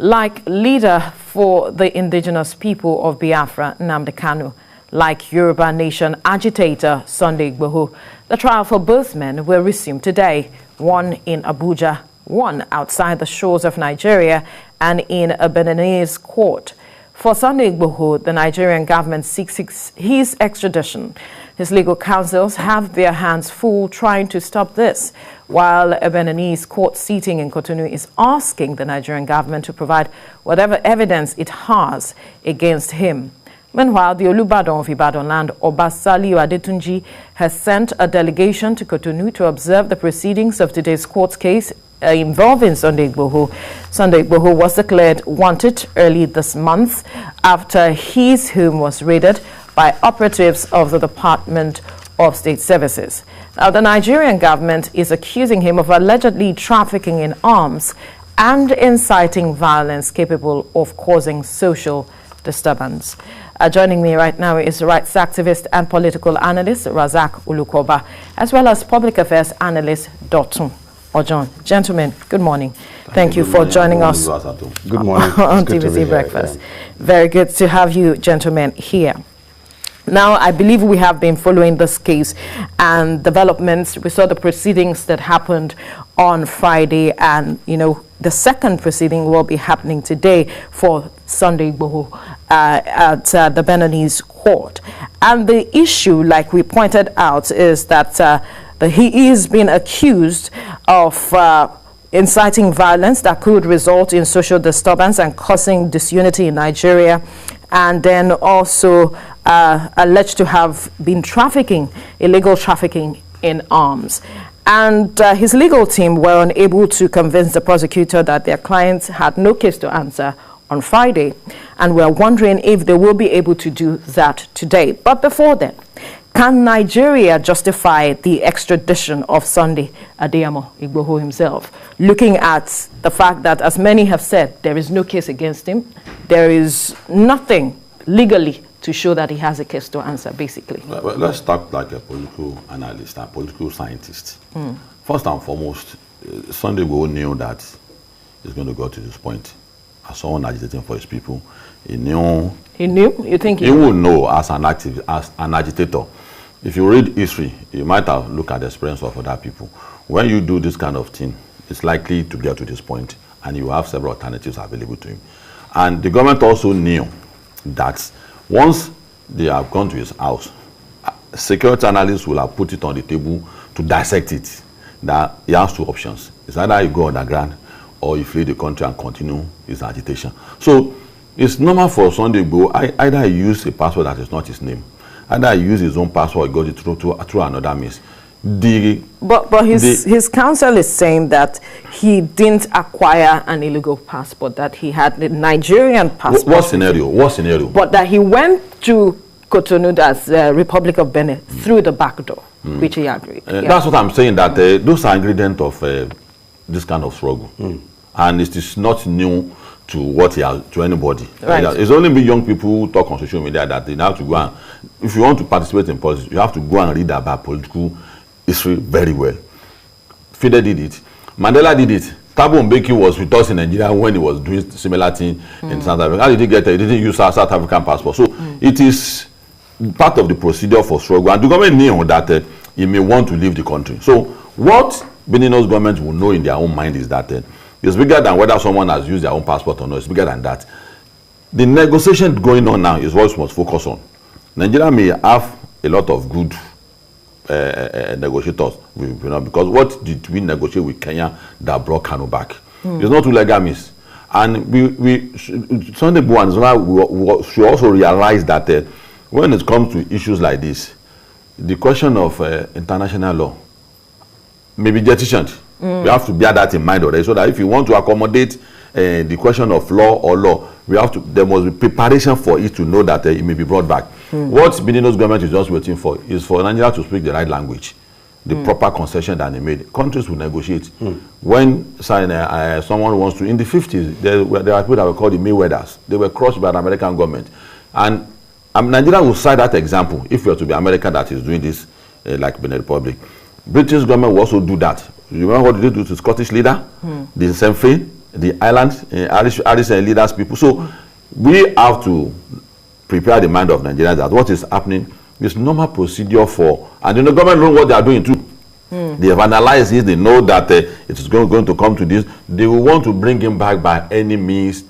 Like leader for the indigenous people of Biafra, Nnamdi Kanu, like Yoruba Nation agitator Sunday Ogboho, the trial for both men will resume today, one in Abuja, one outside the shores of Nigeria, and in a Beninoice court. For Sunday Ogboho, the Nigerian government seeks his extradition. His legal counsels have their hands full trying to stop this, while a Beninoice court sitting in Cotonou is asking the Nigerian government to provide whatever evidence it has against him. Meanwhile, the Olubadan of Ibadan land, Oba Saliu Adetunji, has sent a delegation to Cotonou to observe the proceedings of today's court case involving Sunday Ogboho. Sunday Ogboho was declared wanted early this month after his home was raided by operatives of the Department of State Services. Now, the Nigerian government is accusing him of allegedly trafficking in arms and inciting violence capable of causing social disturbance. Joining me right now is rights activist and political analyst Razak Ulukoba, as well as public affairs analyst Dotun Ojon. Gentlemen, good morning. Thank you for joining us. Good morning. On TVC Breakfast. Very good to have you gentlemen here. Now, I believe we have been following this case and developments. We saw the proceedings that happened on Friday, and, you know, the second proceeding will be happening today for Sunday Ogboho at the Beninoice court. And the issue, like we pointed out, is that he is being accused of inciting violence that could result in social disturbance and causing disunity in Nigeria, and then also alleged to have been illegal trafficking in arms. And his legal team were unable to convince the prosecutor that their clients had no case to answer on Friday, and we're wondering if they will be able to do that today. But before then, can Nigeria justify the extradition of Sunday Ogboho himself, looking at the fact that, as many have said, there is no case against him, there is nothing legally to show that he has a case to answer, basically? Well, let's start like a political analyst and political scientist. First and foremost, Sunday Ogboho knew that he's going to go to this point. As someone agitating for his people, he knew. He knew? You think he would know as an agitator? If you read history, you might have looked at the experience of other people. When you do this kind of thing, it's likely to get to this point, and you have several alternatives available to him. And the government also knew that once they have gone to his house, security analysts will have put it on the table to dissect it. That he has two options. It's either you go underground or you flee the country and continue his agitation. So it's normal for Sunday Ogboho, either he use a password that is not his name, either he use his own password, got it through another means. But his counsel is saying that he didn't acquire an illegal passport, that he had the Nigerian passport. What scenario? What scenario? But that he went to Cotonou, that's Republic of Benin, through the back door, which he agreed. That's what I'm saying, that those are ingredients of this kind of struggle. And it is not new to anybody. Right. It's only been young people who talk on social media that they have to go and, if you want to participate in politics, you have to go and read about political history very well. Fide did it. Mandela did it. Thabo Mbeki was with us in Nigeria when he was doing similar thing in South Africa. How did he get there? He didn't use South African passport. So it is part of the procedure for struggle. And the government knew that he may want to leave the country. So what Beninoice government will know in their own mind is that it's bigger than whether someone has used their own passport or not. It's bigger than that. The negotiation going on now is what we must focus on. Nigeria may have a lot of good negotiators, because what did we negotiate with Kenya that brought Kanu back? It's not two legamies. And Sunday Ogboho we should also realize that when it comes to issues like this, the question of international law may be deficient. We have to bear that in mind already, so that if you want to accommodate the question of law, there must be preparation for it to know that it may be brought back. What Beninoice government is just waiting for is for Nigeria to speak the right language, the proper concession that they made. Countries will negotiate. When someone wants to, in the 50s, there are people that were called the Mayweathers. They were crushed by the American government. And Nigeria will cite that example if we are to be America that is doing this, like Benin Republic. British government will also do that. You remember what they did to the Scottish leader? The same thing. the island, Irish leaders, people. So we have to prepare the mind of Nigerians that what is happening is normal procedure for, and the government knows what they are doing too. They have analyzed this, they know that it is going to come to this. They will want to bring him back by any means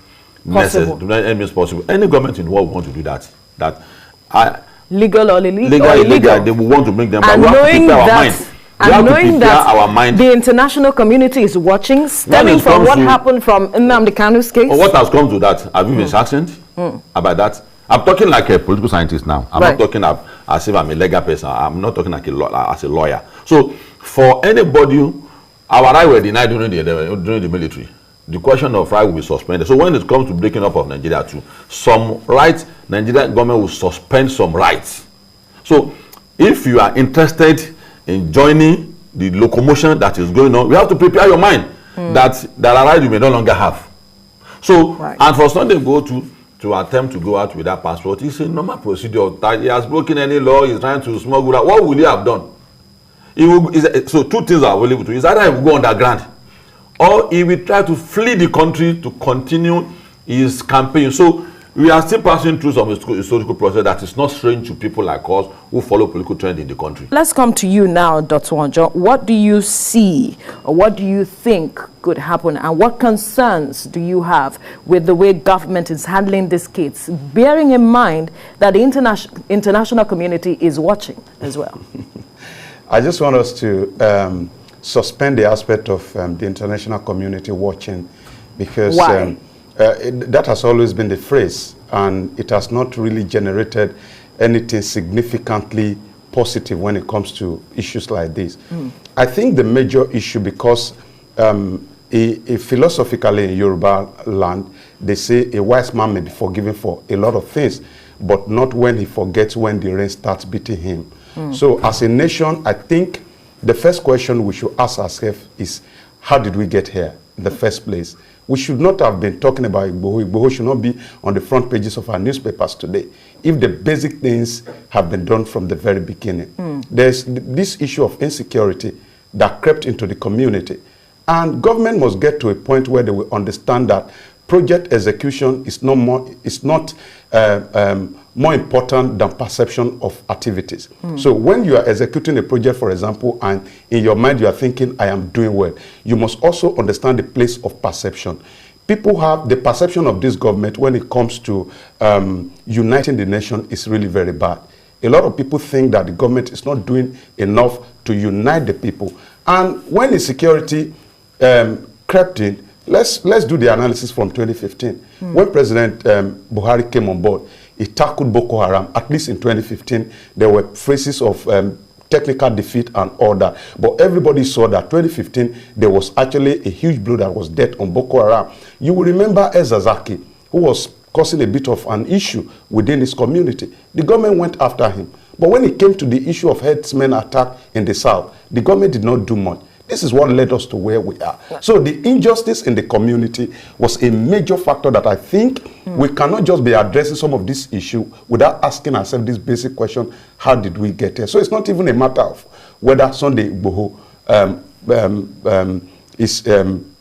necessary, any means possible. Any government in the world will want to do that. Legal or illegal. They will want to bring them back. And we have knowing to prepare that, our mind. We have to prepare our mind. The international community is watching, stemming from what happened from Nnamdi Kanu's case. What has come to that? Have you been sanctioned about that? I'm talking like a political scientist now. I'm not talking as if I'm a legal person. I'm not talking like as a lawyer. So, for anybody, our right were denied during the military. The question of right will be suspended. So, when it comes to breaking up of Nigeria too, some rights, Nigerian government will suspend some rights. So, if you are interested in joining the locomotion that is going on, you have to prepare your mind that a right you may no longer have. So, and for Sunday Ogboho to attempt to go out with that passport, it's a normal procedure. That he has broken any law, he's trying to smuggle out. What will he have done? So two things are available to him. It's either he will go underground, or he will try to flee the country to continue his campaign. So we are still passing through some historical process that is not strange to people like us who follow political trend in the country. Let's come to you now, Dr. Wanjo. What do you see, or what do you think could happen, and what concerns do you have with the way government is handling this case, bearing in mind that the international community is watching as well? I just want us to suspend the aspect of the international community watching, because that has always been the phrase, and it has not really generated anything significantly positive when it comes to issues like this. I think the major issue, because philosophically in Yoruba land, they say a wise man may be forgiven for a lot of things, but not when he forgets when the rain starts beating him. So as a nation, I think the first question we should ask ourselves is, how did we get here in the first place? We should not have been talking about Ogboho. Ogboho should not be on the front pages of our newspapers today if the basic things have been done from the very beginning. There's this issue of insecurity that crept into the community. And government must get to a point where they will understand that project execution is not more important than perception of activities. So when you are executing a project, for example, and in your mind you are thinking, I am doing well, you must also understand the place of perception. People have the perception of this government when it comes to uniting the nation is really very bad. A lot of people think that the government is not doing enough to unite the people. And when insecurity crept in, let's do the analysis from 2015. When President Buhari came on board, he tackled Boko Haram. At least in 2015, there were phrases of technical defeat and all that. But everybody saw that 2015, there was actually a huge blow that was dealt on Boko Haram. You will remember Ezazaki, who was causing a bit of an issue within his community. The government went after him. But when it came to the issue of herdsmen attack in the south, the government did not do much. This is what led us to where we are. So the injustice in the community was a major factor that I think we cannot just be addressing some of this issue without asking ourselves this basic question, how did we get here? So it's not even a matter of whether Sunday Ogboho is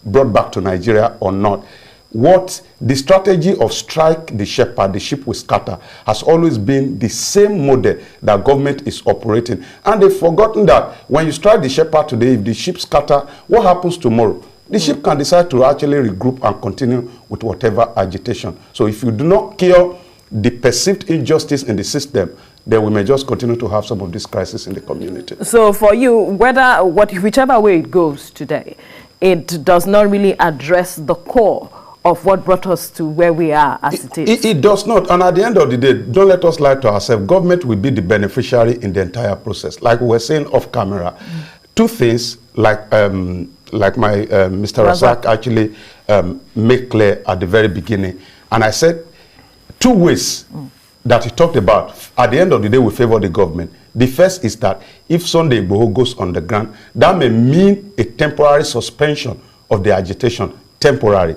brought back to Nigeria or not. What the strategy of strike the shepherd, the sheep will scatter, has always been the same model that government is operating. And they've forgotten that when you strike the shepherd today, if the sheep scatter, what happens tomorrow? The sheep can decide to actually regroup and continue with whatever agitation. So if you do not cure the perceived injustice in the system, then we may just continue to have some of this crisis in the community. So for you, whichever way it goes today, it does not really address the core of what brought us to where we are as it is. It does not. And at the end of the day, don't let us lie to ourselves. Government will be the beneficiary in the entire process. Like we were saying off camera, two things like my Mr. Razak actually made clear at the very beginning. And I said two ways that he talked about. At the end of the day, we favor the government. The first is that if Sunday Ogboho goes on the ground, that may mean a temporary suspension of the agitation. Temporary.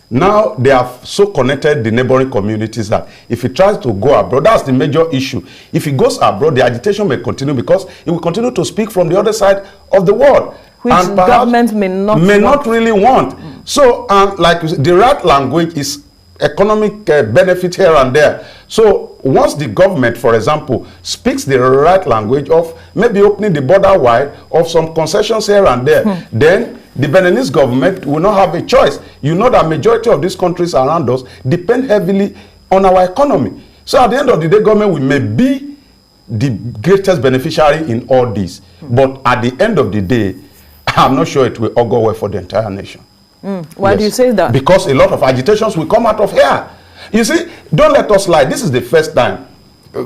Now they have so connected the neighboring communities that if he tries to go abroad, that's the major issue. If he goes abroad, the agitation may continue because he will continue to speak from the other side of the world. Which and government may not really want. So, like you said, the right language is economic benefit here and there. So once the government, for example, speaks the right language of maybe opening the border wide, of some concessions here and there, then the Beninoice government will not have a choice. You know that majority of these countries around us depend heavily on our economy. So at the end of the day, government will may be the greatest beneficiary in all this. But at the end of the day, I'm not sure it will all go well for the entire nation. Why do you say that? Because a lot of agitations will come out of here. You see, don't let us lie. This is the first time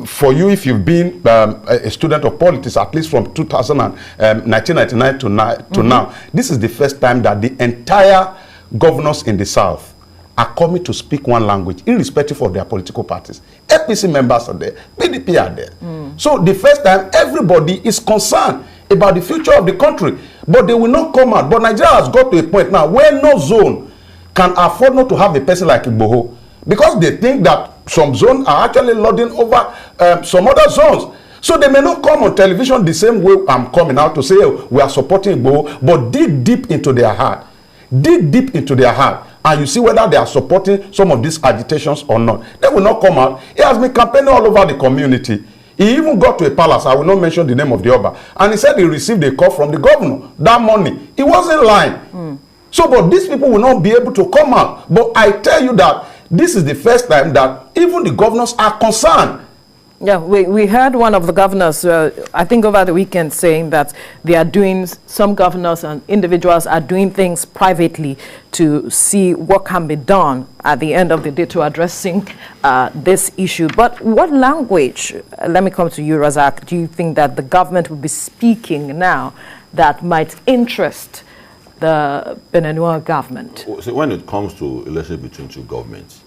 for you, if you've been a student of politics, at least from 1999 to now, this is the first time that the entire governors in the South are coming to speak one language, irrespective of their political parties. APC members are there, PDP are there. So the first time, everybody is concerned about the future of the country, but they will not come out. But Nigeria has got to a point now where no zone can afford not to have a person like Ogboho, because they think that some zones are actually lording over some other zones. So they may not come on television the same way I'm coming out to say, oh, we are supporting Ogboho, but dig deep into their heart. Dig deep into their heart, and you see whether they are supporting some of these agitations or not. They will not come out. He has been campaigning all over the community. He even got to a palace, I will not mention the name of the Oba, and he said he received a call from the governor that morning. He wasn't lying. So, but these people will not be able to come out. But I tell you that this is the first time that even the governors are concerned. Yeah, we heard one of the governors, I think over the weekend, saying that they are doing, some governors and individuals are doing things privately to see what can be done at the end of the day to addressing this issue. But what language, let me come to you, Razak, do you think that the government will be speaking now that might interest the Beninoice government? So when it comes to relationship between two governments,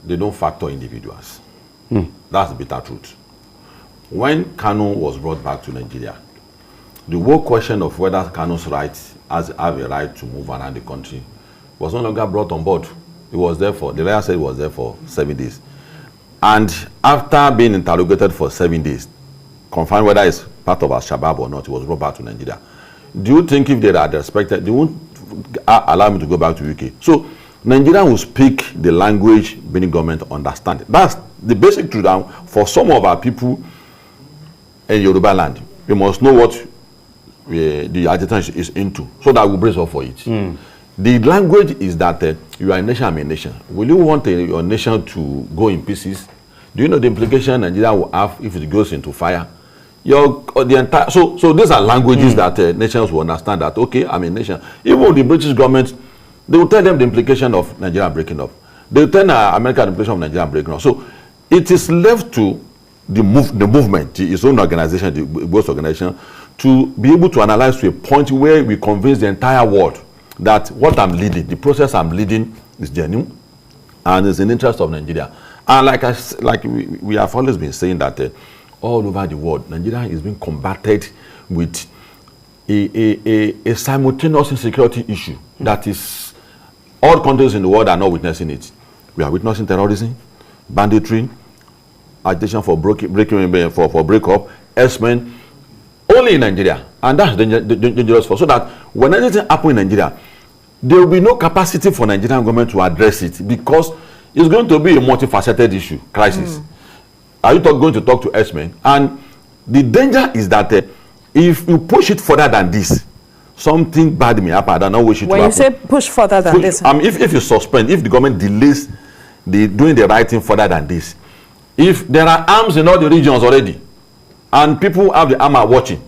they don't factor individuals. That's the bitter truth. When Kanu was brought back to Nigeria, the whole question of whether Kanu's rights have a right to move around the country was no longer brought on board. It was there for, the lawyer said it was there for 7 days. And after being interrogated for 7 days, confirmed whether it's part of Al-Shabaab or not, it was brought back to Nigeria. Do you think if they had respected, they won't allow me to go back to UK? So Nigeria will speak the language Benin government understand. That's the basic truth. For some of our people in Yoruba land, we must know what the agitation is into, so that we brace up for it. The language is that you are a nation, I'm a nation. Will you want your nation to go in pieces? Do you know the implication Nigeria will have if it goes into fire? So these are languages that nations will understand that, okay, I'm a nation. Even the British government, they will tell them the implication of Nigeria breaking up. They will tell America the implication of Nigeria breaking up. So it is left to the movement, its own organization, the both organization, to be able to analyze to a point where we convince the entire world that what I'm leading, the process I'm leading, is genuine and is in the interest of Nigeria. And like we have always been saying that all over the world, Nigeria is being combated with a simultaneous insecurity issue that is, all countries in the world are not witnessing it. We are witnessing terrorism, banditry, agitation for breakup, herdsmen, only in Nigeria. And that's dangerous for, so that when anything happens in Nigeria, there will be no capacity for Nigerian government to address it, because it's going to be a multifaceted issue, crisis. Are you going to talk to herdsmen? And the danger is that if you push it further than this, something bad may happen. I don't know wish it to happen. When you say push further than this, if you suspend, if the government delays doing the right thing further than this, if there are arms in all the regions already, and people have the armor watching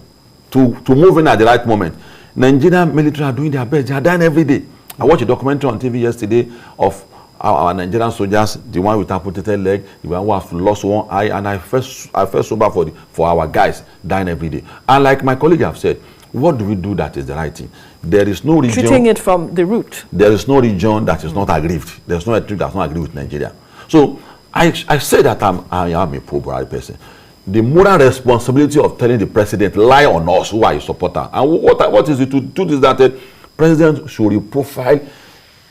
to move in at the right moment, Nigerian military are doing their best. They are dying every day. I watched a documentary on TV yesterday of our Nigerian soldiers, the one with amputated leg, the one who have lost one eye, and I felt sober for our guys dying every day. And like my colleague have said, what do we do that is the right thing? There is no region. Treating it from the root. There is no region that is not aggrieved. There is no region that is not aggrieved with Nigeria. So I say that I am a pro-Buhari person. The moral responsibility of telling the president lie on us who are his supporter. And what is it to do is that the president should reprofile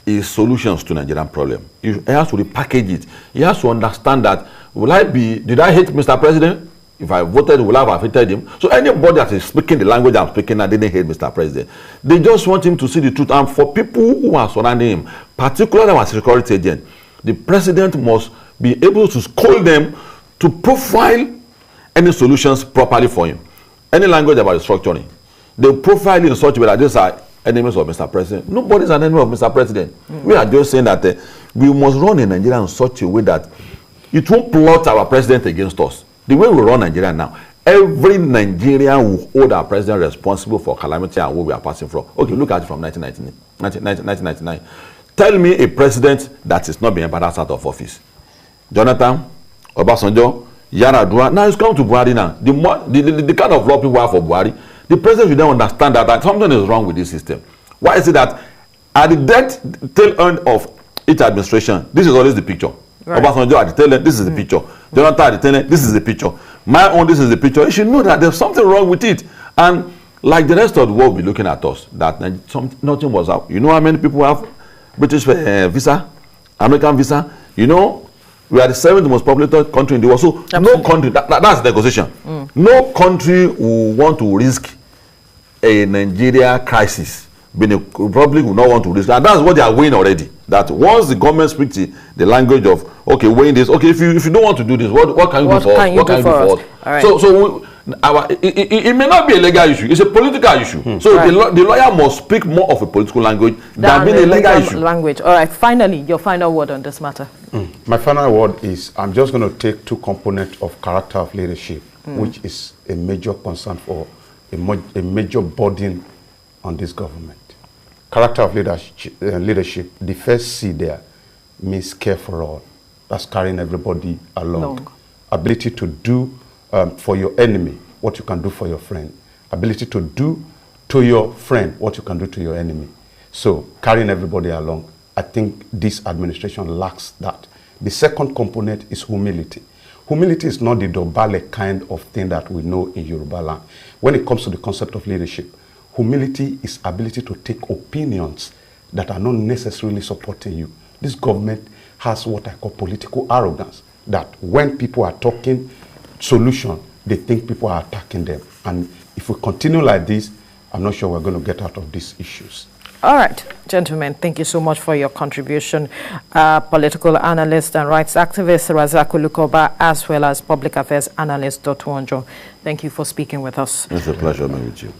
his solutions to Nigerian problem. He has to repackage it. He has to understand that, did I hate Mr. President? If I voted, will have affected him. So anybody that is speaking the language I'm speaking and didn't hate Mr. President, they just want him to see the truth. And for people who are surrounding him, particularly our security agent, the president must be able to scold them to profile any solutions properly for him. Any language about restructuring, they profile in such a way that these are enemies of Mr. President. Nobody's an enemy of Mr. President. We are just saying that we must run in Nigeria in such a way that it won't plot our president against us. The way we run Nigeria now, every Nigerian will hold our president responsible for calamity and what we are passing from. Okay, look at it from 1999. Tell me a president that is not being embarrassed out of office. Jonathan, Obasanjo, Yaradua. Now it's come to Buhari now. The kind of law people have for Buhari, the president should then understand that something is wrong with this system. Why is it that at the tail end of each administration, this is always the picture. Right. Obasanjo at the tail end, this is the picture. Jonathan at the tail end, this is the picture. My own, this is the picture. You should know that there's something wrong with it. And like the rest of the world will be looking at us, that nothing was out. You know how many people have British visa, American visa? You know, we are the 7th most populated country in the world. So absolutely. No country, that's negotiation. No country will want to risk a Nigeria crisis. Benin Republic will not want to risk. And that's what they are weighing already. That once the government speaks the language of, okay, weighing this, okay, if you don't want to do this, what can you do for us? What can you do for us? Right. So it may not be a legal issue. It's a political issue. So right. the lawyer must speak more of a political language than being a legal issue. Language. All right. Finally, your final word on this matter. My final word is I'm just going to take two components of character of leadership, which is a major concern for a major burden on this government. Character of leadership, the first C there means care for all. That's carrying everybody along. Ability to do for your enemy what you can do for your friend. Ability to do to your friend what you can do to your enemy. So carrying everybody along, I think this administration lacks that. The second component is humility. Humility is not the dobale kind of thing that we know in Yoruba land. When it comes to the concept of leadership, humility is ability to take opinions that are not necessarily supporting you. This government has what I call political arrogance, that when people are talking solution, they think people are attacking them. And if we continue like this, I'm not sure we're going to get out of these issues. All right, gentlemen, thank you so much for your contribution. Political analyst and rights activist Razak Olukoba, as well as public affairs analyst Dr. Wanjo. Thank you for speaking with us. It's a pleasure being with you.